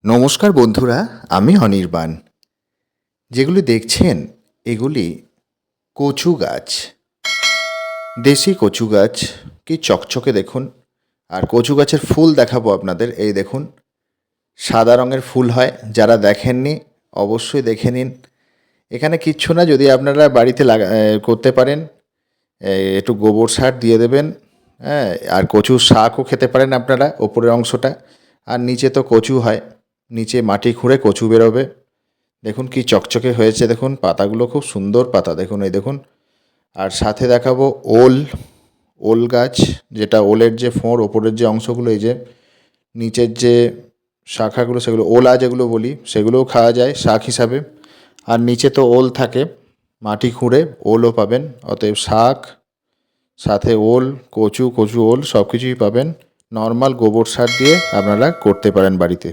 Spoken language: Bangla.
নমস্কার বন্ধুরা, আমি অনির্বাণ। যেগুলি দেখছেন এগুলি কচু গাছ, দেশি কচু গাছ। কি চকচকে দেখুন। আর কচু গাছের ফুল দেখাবো আপনাদের। এই দেখুন, সাদা রঙের ফুল হয়। যারা দেখেননি অবশ্যই দেখে নিন। এখানে কিচ্ছু না, যদি আপনারা বাড়িতে করতে পারেন, একটু গোবর সার দিয়ে দেবেন। হ্যাঁ, আর কচুর শাকও খেতে পারেন আপনারা, ওপরের অংশটা। আর নিচে তো কচু হয়, নিচে মাটি খুঁড়ে কচু বেরোবে। দেখুন কি চকচকে হয়েছে, দেখুন পাতাগুলো খুব সুন্দর পাতা, দেখুন এই দেখুন। আর সাথে দেখাবো ওল, ওল গাছ, যেটা ওলের যে ফোঁড়, ওপরের যে অংশগুলো, এই যে নিচের যে শাখাগুলো, সেগুলো ওলা যেগুলো বলি, সেগুলোও খাওয়া যায় শাক হিসাবে। আর নিচে তো ওল থাকে, মাটি খুঁড়ে ওলও পাবেন। অতএব শাক, সাথে ওল, কচু, কচু ওল সব কিছুই পাবেন। নর্মাল গোবর সার দিয়ে আপনারা করতে পারেন বাড়িতে।